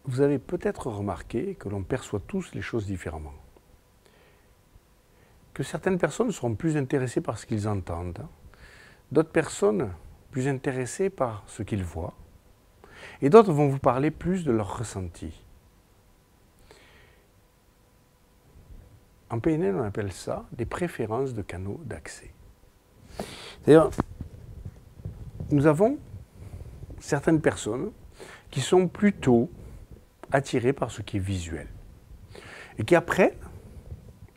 Vous avez peut-être remarqué que l'on perçoit tous les choses différemment. Que certaines personnes seront plus intéressées par ce qu'ils entendent, d'autres personnes plus intéressées par ce qu'ils voient, et d'autres vont vous parler plus de leur ressenti. En PNL, on appelle ça des préférences de canaux d'accès. D'ailleurs, nous avons certaines personnes qui sont plutôt attirées par ce qui est visuel et qui apprennent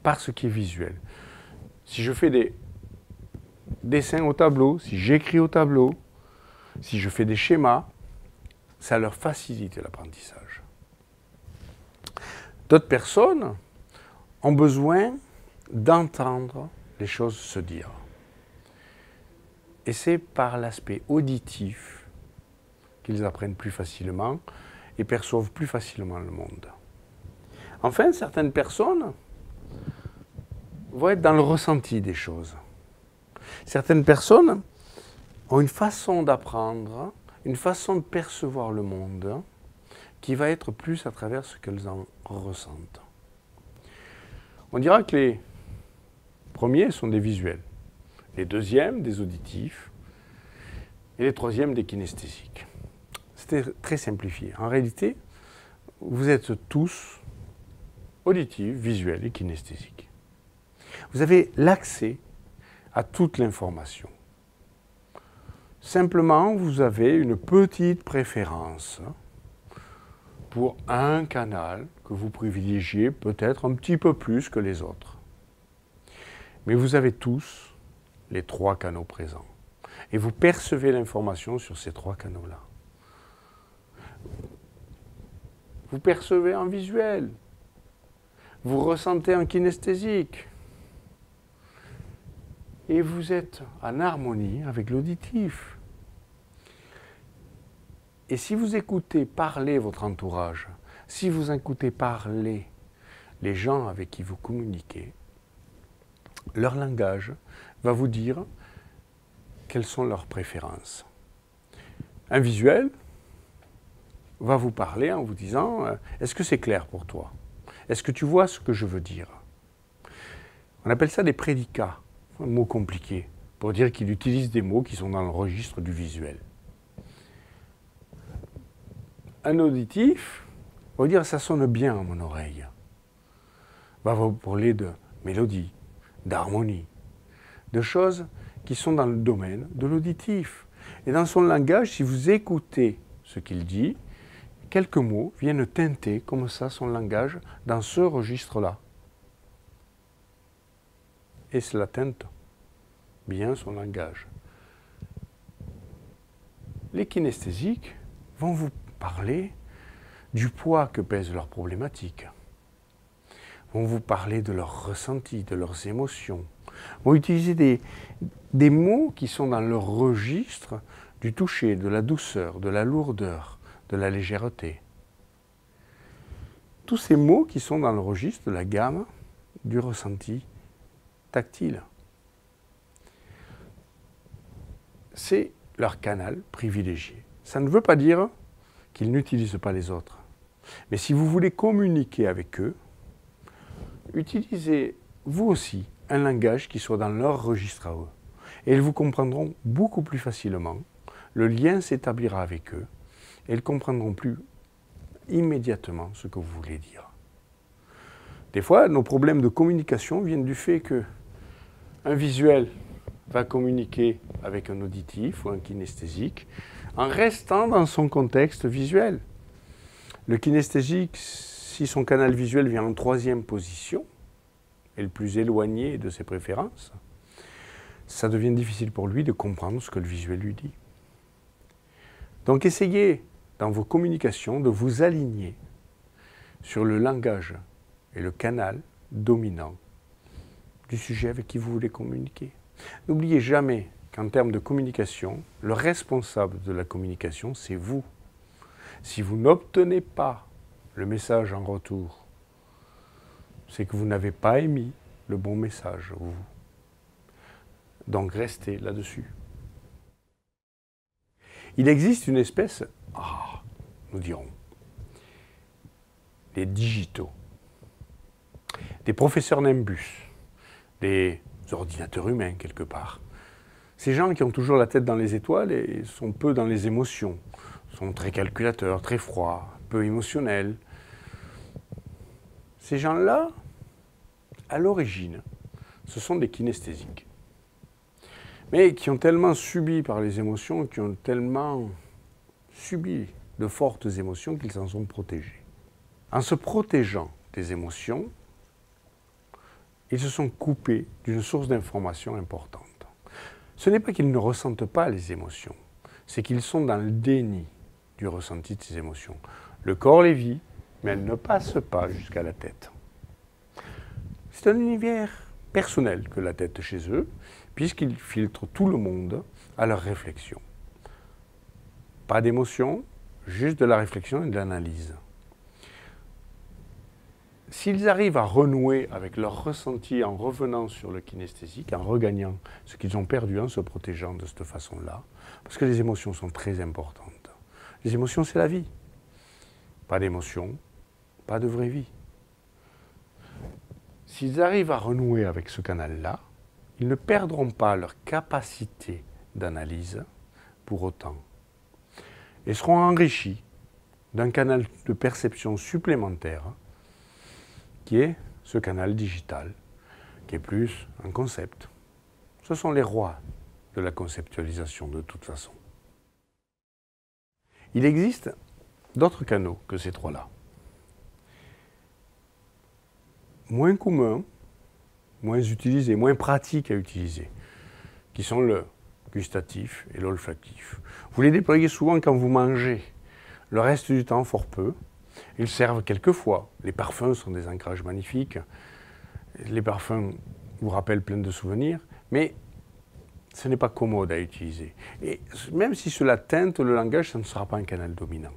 par ce qui est visuel. Si je fais des dessins au tableau, si j'écris au tableau, si je fais des schémas, ça leur facilite l'apprentissage. D'autres personnes ont besoin d'entendre les choses se dire. Et c'est par l'aspect auditif qu'ils apprennent plus facilement et perçoivent plus facilement le monde. Enfin, certaines personnes vont être dans le ressenti des choses. Certaines personnes ont une façon d'apprendre, une façon de percevoir le monde qui va être plus à travers ce qu'elles en ressentent. On dira que les premiers sont des visuels, les deuxièmes des auditifs et les troisièmes des kinesthésiques. C'était très simplifié. En réalité, vous êtes tous auditifs, visuels et kinesthésiques. Vous avez l'accès à toute l'information. Simplement, vous avez une petite préférence pour un canal que vous privilégiez peut-être un petit peu plus que les autres. Mais vous avez tous les trois canaux présents. Et vous percevez l'information sur ces trois canaux-là. Vous percevez en visuel. Vous ressentez en kinesthésique. Et vous êtes en harmonie avec l'auditif. Et si vous écoutez parler votre entourage, si vous écoutez parler les gens avec qui vous communiquez, leur langage va vous dire quelles sont leurs préférences. Un visuel va vous parler en vous disant « Est-ce que c'est clair pour toi? Est-ce que tu vois ce que je veux dire ?» On appelle ça des prédicats, un mot compliqué, pour dire qu'il utilise des mots qui sont dans le registre du visuel. Un auditif va dire « ça sonne bien à mon oreille », va vous parler de mélodie, d'harmonie, de choses qui sont dans le domaine de l'auditif. Et dans son langage, si vous écoutez ce qu'il dit, quelques mots viennent teinter comme ça son langage dans ce registre-là. Et cela teinte bien son langage. Les kinesthésiques vont vous parler du poids que pèsent leurs problématiques, vont vous parler de leurs ressentis, de leurs émotions, vont utiliser des mots qui sont dans leur registre du toucher, de la douceur, de la lourdeur, de la légèreté. Tous ces mots qui sont dans le registre de la gamme du ressenti tactile. C'est leur canal privilégié. Ça ne veut pas dire qu'ils n'utilisent pas les autres. Mais si vous voulez communiquer avec eux, utilisez vous aussi un langage qui soit dans leur registre à eux. Et ils vous comprendront beaucoup plus facilement. Le lien s'établira avec eux et ils comprendront plus immédiatement ce que vous voulez dire. Des fois, nos problèmes de communication viennent du fait qu'un visuel va communiquer avec un auditif ou un kinesthésique en restant dans son contexte visuel. Le kinesthésique, si son canal visuel vient en troisième position, est le plus éloigné de ses préférences, ça devient difficile pour lui de comprendre ce que le visuel lui dit. Donc essayez, dans vos communications, de vous aligner sur le langage et le canal dominant du sujet avec qui vous voulez communiquer. N'oubliez jamais qu'en termes de communication, le responsable de la communication, c'est vous. Si vous n'obtenez pas le message en retour, c'est que vous n'avez pas émis le bon message, vous. Donc restez là-dessus. Il existe une espèce, nous dirons, les digitaux, des professeurs Nimbus, des ordinateurs humains quelque part. Ces gens qui ont toujours la tête dans les étoiles et sont peu dans les émotions, sont très calculateurs, très froids, peu émotionnels. Ces gens-là, à l'origine, ce sont des kinesthésiques, mais qui ont tellement subi par les émotions, qui ont tellement subi de fortes émotions qu'ils s'en sont protégés. En se protégeant des émotions, ils se sont coupés d'une source d'information importante. Ce n'est pas qu'ils ne ressentent pas les émotions, c'est qu'ils sont dans le déni du ressenti de ces émotions. Le corps les vit, mais elles ne passent pas jusqu'à la tête. C'est un univers personnel que la tête chez eux, puisqu'ils filtrent tout le monde à leur réflexion. Pas d'émotion, juste de la réflexion et de l'analyse. S'ils arrivent à renouer avec leur ressenti en revenant sur le kinesthésique, en regagnant ce qu'ils ont perdu en se protégeant de cette façon-là, parce que les émotions sont très importantes. Les émotions, c'est la vie. Pas d'émotion, pas de vraie vie. S'ils arrivent à renouer avec ce canal-là, ils ne perdront pas leur capacité d'analyse pour autant et seront enrichis d'un canal de perception supplémentaire qui est ce canal digital, qui est plus un concept. Ce sont les rois de la conceptualisation de toute façon. Il existe d'autres canaux que ces trois-là. Moins communs, moins utilisés, moins pratiques à utiliser, qui sont le gustatif et l'olfactif. Vous les déployez souvent quand vous mangez, le reste du temps fort peu. Ils servent quelquefois. Les parfums sont des ancrages magnifiques. Les parfums vous rappellent plein de souvenirs, mais ce n'est pas commode à utiliser. Et même si cela teinte le langage, ça ne sera pas un canal dominant.